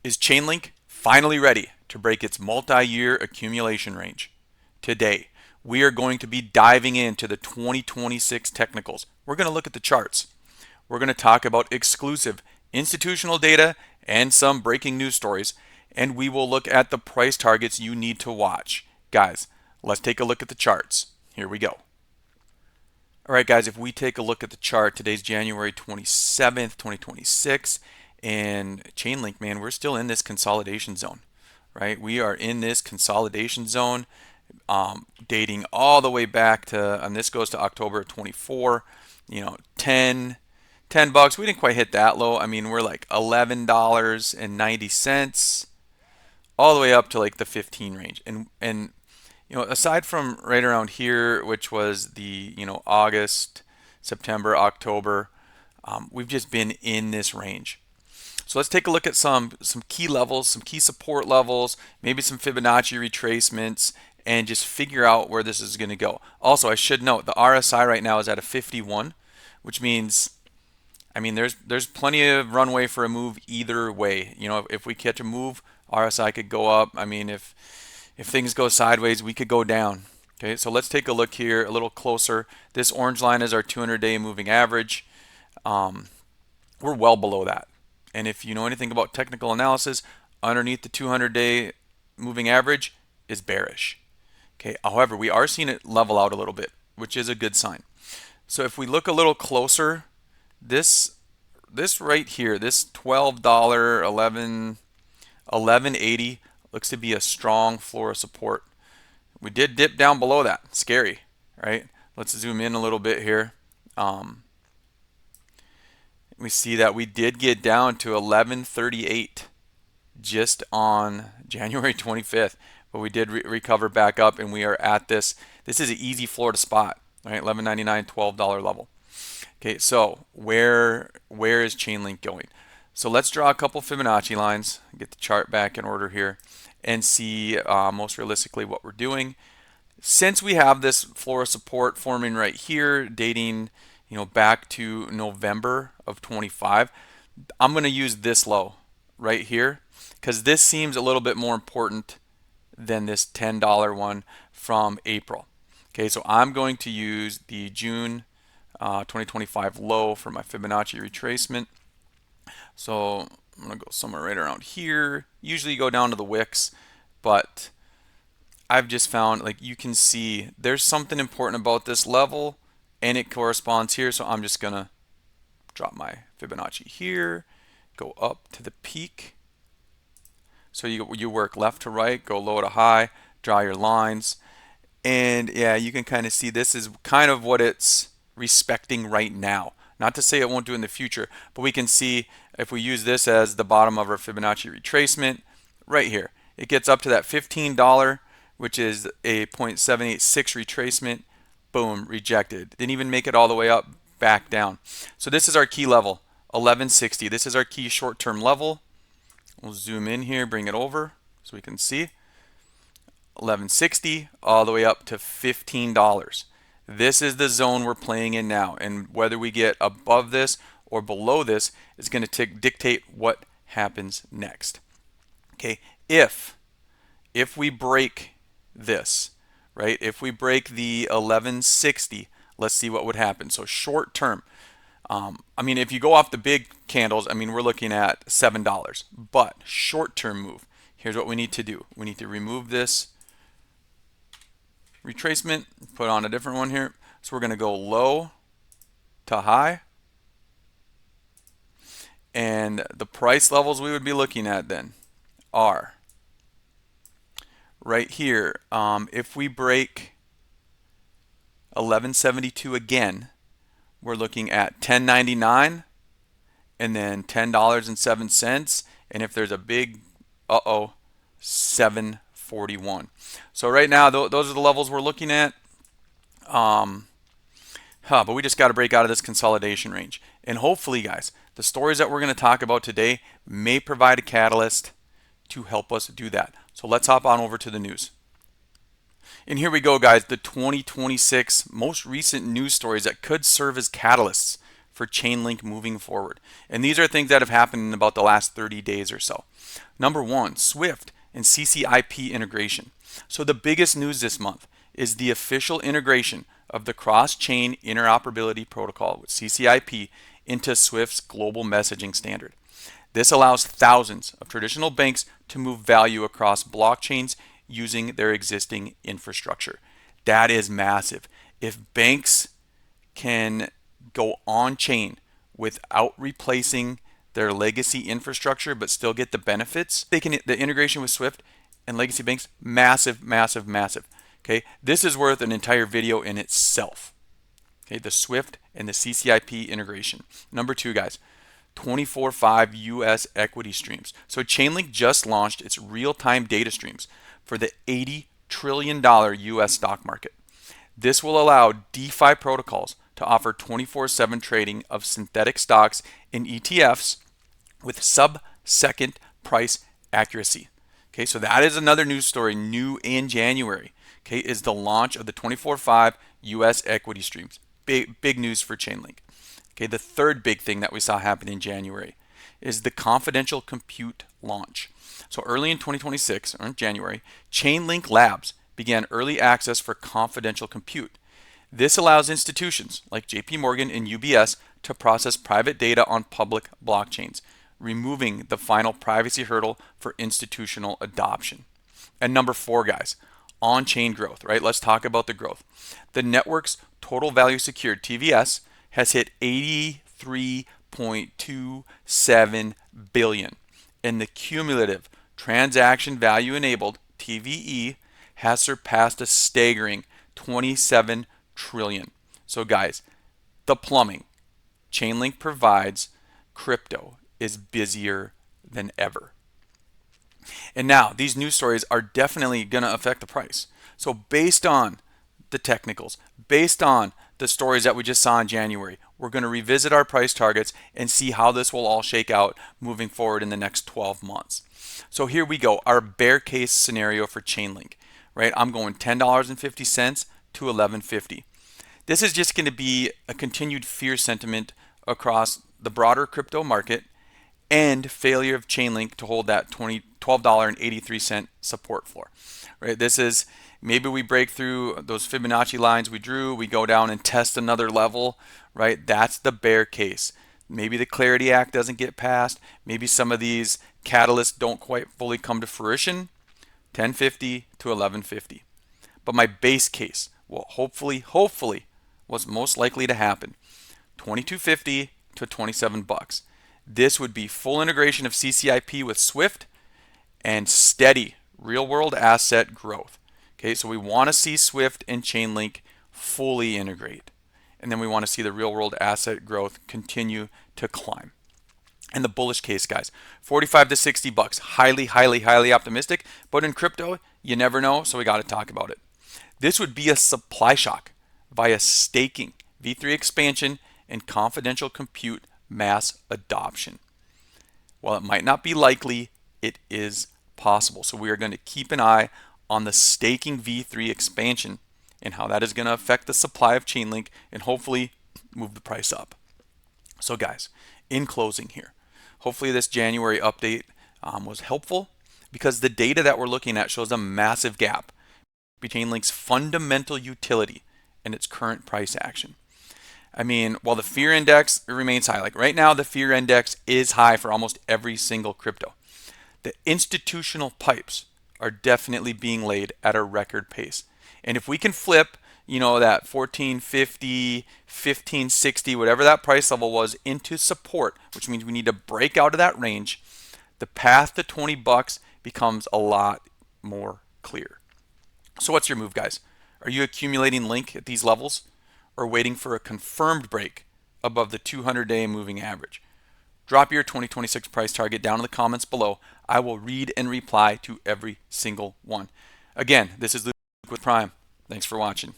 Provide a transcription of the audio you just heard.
Is Chainlink finally ready to break its multi-year accumulation range? Today, we are going to be diving into the 2026 technicals. We're going to look at the charts. We're going to talk about exclusive institutional data and some breaking news stories, and we will look at the price targets you need to watch. Guys, let's take a look at the charts. Here we go. All right, guys, if we take a look at the chart, today's January 27th, 2026, and Chainlink, man, we're still in this consolidation zone, right? We are in this consolidation zone, dating all the way back to, and this goes to October of 24, 10 bucks. We didn't quite hit that low. I mean, we're like $11.90 all the way up to like the 15 range. And aside from right around here, which was the, August, September, October, we've just been in this range. So let's take a look at some key levels, some key support levels, maybe some Fibonacci retracements, and just figure out where this is going to go. Also, I should note the RSI right now is at a 51, which means, I mean, there's plenty of runway for a move either way. If we catch a move, RSI could go up. I mean, if things go sideways, we could go down. Okay, so let's take a look here a little closer. This orange line is our 200-day moving average. We're well below that. And if you know anything about technical analysis, underneath the 200-day moving average is bearish. Okay, however, we are seeing it level out a little bit, which is a good sign. So if we look a little closer, this right here, this $12, 11.80 looks to be a strong floor of support. We did dip down below that. Scary, right? Let's zoom in a little bit here. We see that we did get down to 11.38 just on January 25th, but we did recover back up, and we are at this. This is an easy floor to spot, right? $11.99, $12 level. Okay, so where is Chainlink going? So let's draw a couple Fibonacci lines, get the chart back in order here, and see most realistically what we're doing. Since we have this floor of support forming right here, dating back to November of 25, I'm going to use this low right here because this seems a little bit more important than this $10 one from April. Okay, so I'm going to use the June 2025 low for my Fibonacci retracement. So I'm going to go somewhere right around here. Usually go down to the wicks, but I've just found, like, you can see there's something important about this level, and it corresponds here. So I'm just going to drop my Fibonacci here, go up to the peak. So you work left to right, go low to high, draw your lines. And yeah, you can kind of see this is kind of what it's respecting right now. Not to say it won't do in the future, but we can see if we use this as the bottom of our Fibonacci retracement right here, it gets up to that $15, which is a 0.786 retracement. Boom, rejected. Didn't even make it all the way up, back down. So this is our key level, 1160. This is our key short-term level. We'll zoom in here, bring it over so we can see. 1160 all the way up to $15. This is the zone we're playing in now, and whether we get above this or below this is going to dictate what happens next. Okay, if we break this, right? If we break the 1160, let's see what would happen. So short term, I mean, if you go off the big candles, I mean, we're looking at $7. But short term move, here's what we need to do. We need to remove this retracement, put on a different one here. So we're going to go low to high. And the price levels we would be looking at then are right here. If we break 1172 again, we're looking at 10.99 and then $10.07. And if there's a big, 7.41. So right now, those are the levels we're looking at. But we just got to break out of this consolidation range. And hopefully, guys, the stories that we're going to talk about today may provide a catalyst to help us do that. So let's hop on over to the news. And here we go, guys, the 2026 most recent news stories that could serve as catalysts for Chainlink moving forward. And these are things that have happened in about the last 30 days or so. Number one, Swift and CCIP integration. So the biggest news this month is the official integration of the cross-chain interoperability protocol with CCIP into Swift's global messaging standard. This allows thousands of traditional banks to move value across blockchains using their existing infrastructure. That is massive. If banks can go on-chain without replacing their legacy infrastructure but still get the benefits, the integration with Swift and legacy banks, massive, massive, massive. Okay, this is worth an entire video in itself. Okay, the Swift and the CCIP integration. Number two, guys, 24/5 US equity streams. So Chainlink just launched its real-time data streams for the $80 trillion US stock market. This will allow DeFi protocols to offer 24/7 trading of synthetic stocks and ETFs with sub-second price accuracy. Okay, so that is another news story, new in January. Okay, is the launch of the 24/5 US equity streams. Big news for Chainlink. Okay, the third big thing that we saw happen in January is the confidential compute launch. So early in 2026, or in January, Chainlink Labs began early access for confidential compute. This allows institutions like JP Morgan and UBS to process private data on public blockchains, removing the final privacy hurdle for institutional adoption. And number four, guys, on-chain growth, right? Let's talk about the growth. The network's total value secured, TVS, has hit 83.27 billion, and the cumulative transaction value enabled, TVE, has surpassed a staggering 27 trillion. So guys, the plumbing Chainlink provides crypto is busier than ever. And now these news stories are definitely going to affect the price. So based on the technicals, based on the stories that we just saw in January, we're going to revisit our price targets and see how this will all shake out moving forward in the next 12 months. So here we go, our bear case scenario for Chainlink, right? I'm going $10.50 to $11.50. This is just going to be a continued fear sentiment across the broader crypto market and failure of Chainlink to hold that $12.83 support floor, right? This is, maybe we break through those Fibonacci lines we drew, we go down and test another level, right? That's the bear case. Maybe the Clarity Act doesn't get passed. Maybe some of these catalysts don't quite fully come to fruition. $10.50 to $11.50. But my base case, well, hopefully, what's most likely to happen, $22.50 to $27. This would be full integration of CCIP with Swift and steady real-world asset growth. Okay, so we want to see Swift and Chainlink fully integrate. And then we want to see the real-world asset growth continue to climb. And the bullish case, guys, $45 to $60. Highly, highly, highly optimistic. But in crypto, you never know, so we got to talk about it. This would be a supply shock via staking, V3 expansion, and confidential compute mass adoption. While it might not be likely, it is possible. So we are going to keep an eye on the staking V3 expansion and how that is going to affect the supply of Chainlink and hopefully move the price up. So guys, in closing here, hopefully this January update was helpful, because the data that we're looking at shows a massive gap between Chainlink's fundamental utility and its current price action. I mean, while the fear index remains high, like right now the fear index is high for almost every single crypto, the institutional pipes are definitely being laid at a record pace. And if we can flip, you know, that 1450, 1560, whatever that price level was, into support, which means we need to break out of that range, the path to $20 becomes a lot more clear. So what's your move, guys? Are you accumulating Link at these levels, or waiting for a confirmed break above the 200-day moving average? Drop your 2026 price target down in the comments below. I will read and reply to every single one. Again, this is Luke with Prime. Thanks for watching.